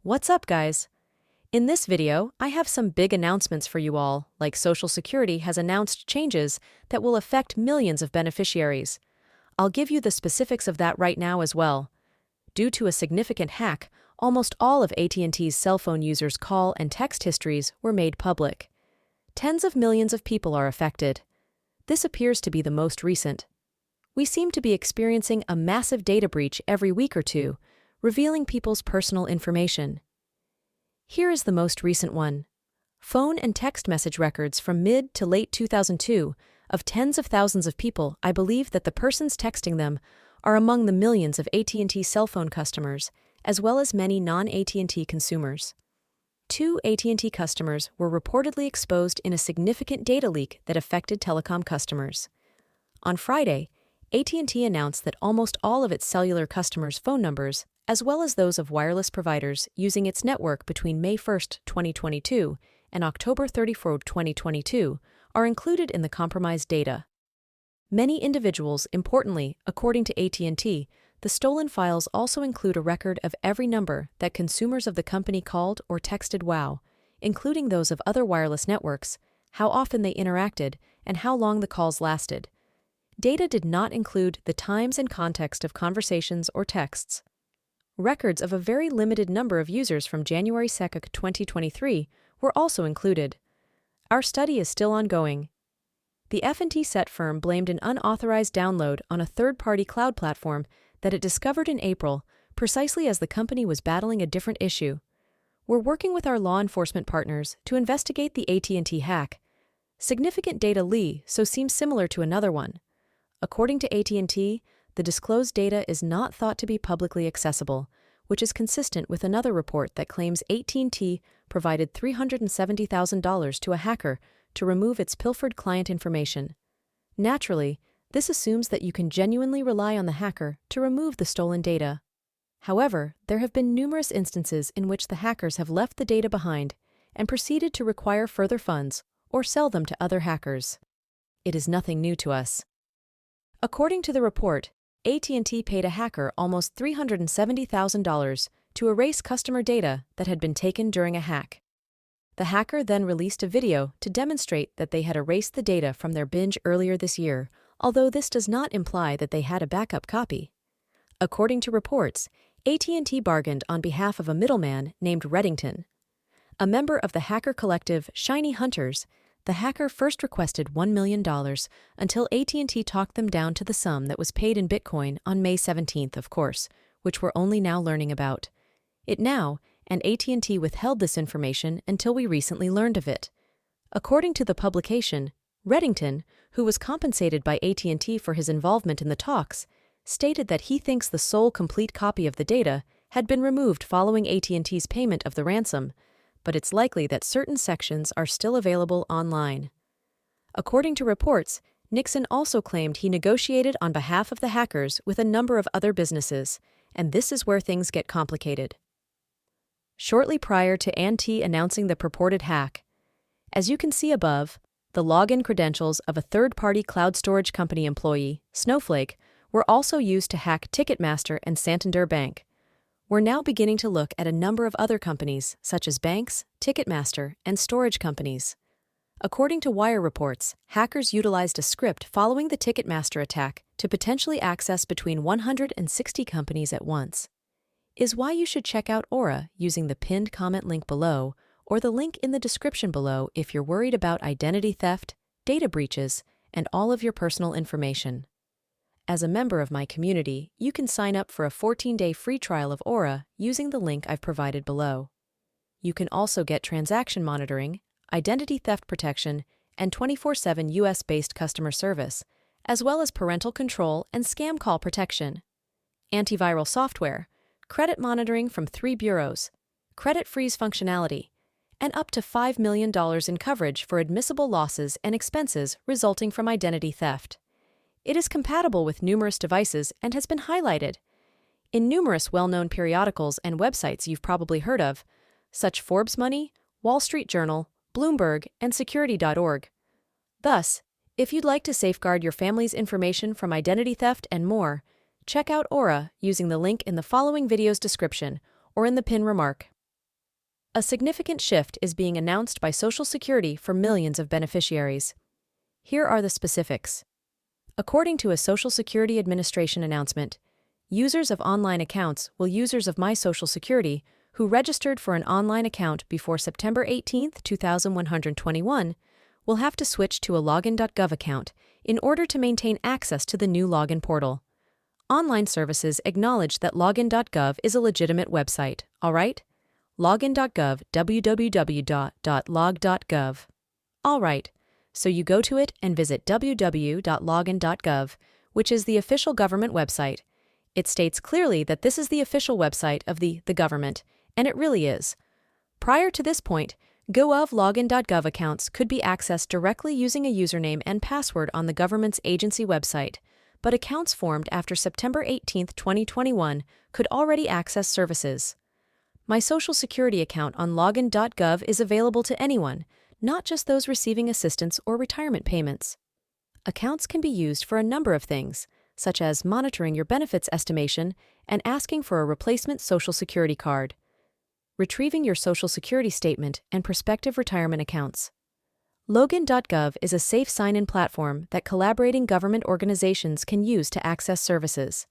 What's up, guys? In this video, I have some big announcements for you all, like Social Security has announced changes that will affect millions of beneficiaries. I'll give you the specifics of that right now as well. Due to a significant hack, almost all of AT&T's cell phone users' call and text histories were made public. Tens of millions of people are affected. This appears to be the most recent. We seem to be experiencing a massive data breach every week or two, revealing people's personal information. Here is the most recent one. Phone and text message records from mid to late 2002 of tens of thousands of people. I believe that the persons texting them are among the millions of AT&T cell phone customers, as well as many non-AT&T consumers. 2 AT&T customers were reportedly exposed in a significant data leak that affected telecom customers. On Friday, AT&T announced that almost all of its cellular customers' phone numbers, as well as those of wireless providers using its network between May 1, 2022 and October 31, 2022, are included in the compromised data. Many individuals, importantly, according to AT&T, the stolen files also include a record of every number that consumers of the company called or texted WOW, including those of other wireless networks, how often they interacted, and how long the calls lasted. Data did not include the times and context of conversations or texts. Records of a very limited number of users from January 2, 2023 were also included. Our study is still ongoing. The F&T Set firm blamed an unauthorized download on a third-party cloud platform that it discovered in April, precisely as the company was battling a different issue. We're working with our law enforcement partners to investigate the AT&T hack. Significant data leak seems similar to another one. According to AT&T, the disclosed data is not thought to be publicly accessible, which is consistent with another report that claims AT&T provided $370,000 to a hacker to remove its pilfered client information. Naturally, this assumes that you can genuinely rely on the hacker to remove the stolen data. However, there have been numerous instances in which the hackers have left the data behind and proceeded to require further funds or sell them to other hackers. It is nothing new to us. According to the report, AT&T paid a hacker almost $370,000 to erase customer data that had been taken during a hack. The hacker then released a video to demonstrate that they had erased the data from their binge earlier this year, although this does not imply that they had a backup copy. According to reports, AT&T bargained on behalf of a middleman named Reddington. A member of the hacker collective Shiny Hunters, the hacker first requested $1 million until AT&T talked them down to the sum that was paid in Bitcoin on May 17th, of course, which we're only now learning about. And AT&T withheld this information until we recently learned of it. According to the publication, Reddington, who was compensated by AT&T for his involvement in the talks, stated that he thinks the sole complete copy of the data had been removed following AT&T's payment of the ransom, but it's likely that certain sections are still available online. According to reports, Nixon also claimed he negotiated on behalf of the hackers with a number of other businesses, and this is where things get complicated. Shortly prior to AT&T announcing the purported hack, as you can see above, the login credentials of a third-party cloud storage company employee, Snowflake, were also used to hack Ticketmaster and Santander Bank. We're now beginning to look at a number of other companies, such as banks, Ticketmaster, and storage companies. According to Wire reports, hackers utilized a script following the Ticketmaster attack to potentially access between 160 companies at once. Is why you should check out Aura using the pinned comment link below or the link in the description below if you're worried about identity theft, data breaches, and all of your personal information. As a member of my community, you can sign up for a 14-day free trial of Aura using the link I've provided below. You can also get transaction monitoring, identity theft protection, and 24/7 US-based customer service, as well as parental control and scam call protection. Antiviral software, credit monitoring from 3 bureaus, credit freeze functionality, and up to $5 million in coverage for admissible losses and expenses resulting from identity theft. It is compatible with numerous devices and has been highlighted in numerous well-known periodicals and websites you've probably heard of, such Forbes Money, Wall Street Journal, Bloomberg, and Security.org. Thus, if you'd like to safeguard your family's information from identity theft and more, check out Aura using the link in the following video's description or in the pin remark. A significant shift is being announced by Social Security for millions of beneficiaries. Here are the specifics. According to a Social Security Administration announcement, users of online accounts will users of My Social Security who registered for an online account before September 18, 2121, will have to switch to a login.gov account in order to maintain access to the new login portal. Online services acknowledge that login.gov is a legitimate website, alright? Login.gov, www.log.gov. Alright, so you go to it and visit www.login.gov, which is the official government website. It states clearly that this is the official website of the government, and it really is. Prior to this point, login.gov accounts could be accessed directly using a username and password on the government's agency website, but accounts formed after September 18, 2021 could already access services. My Social Security account on login.gov is available to anyone, not just those receiving assistance or retirement payments. Accounts can be used for a number of things, such as monitoring your benefits estimation and asking for a replacement Social Security card, retrieving your Social Security statement and prospective retirement accounts. Login.gov is a safe sign-in platform that collaborating government organizations can use to access services.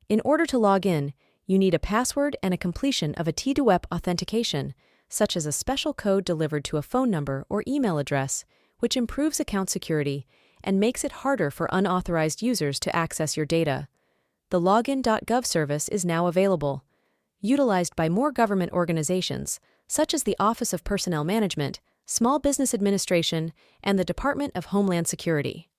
In order to log in, you need a password and a completion of a T2EP authentication, such as a special code delivered to a phone number or email address, which improves account security and makes it harder for unauthorized users to access your data. The Login.gov service is now available, utilized by more government organizations, such as the Office of Personnel Management, Small Business Administration, and the Department of Homeland Security.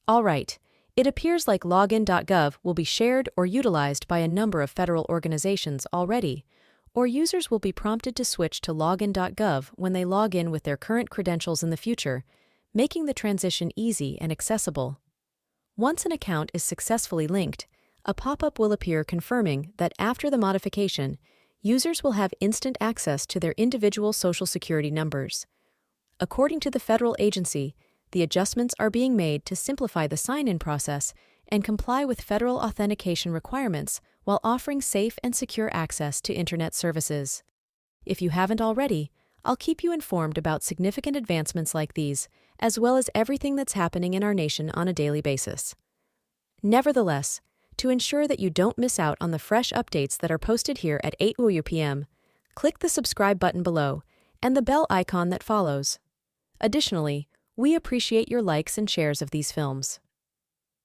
All right, it appears like Login.gov will be shared or utilized by a number of federal organizations already, or users will be prompted to switch to Login.gov when they log in with their current credentials in the future, making the transition easy and accessible. Once an account is successfully linked, a pop-up will appear confirming that after the modification, users will have instant access to their individual Social Security numbers. According to the federal agency, the adjustments are being made to simplify the sign-in process and comply with federal authentication requirements while offering safe and secure access to Internet services. If you haven't already, I'll keep you informed about significant advancements like these, as well as everything that's happening in our nation on a daily basis. Nevertheless, to ensure that you don't miss out on the fresh updates that are posted here at 8 p.m., click the subscribe button below and the bell icon that follows. Additionally, we appreciate your likes and shares of these films.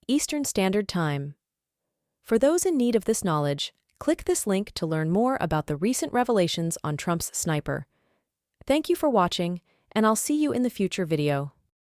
Eastern Standard Time. For those in need of this knowledge, click this link to learn more about the recent revelations on Trump's sniper. Thank you for watching, and I'll see you in the future video.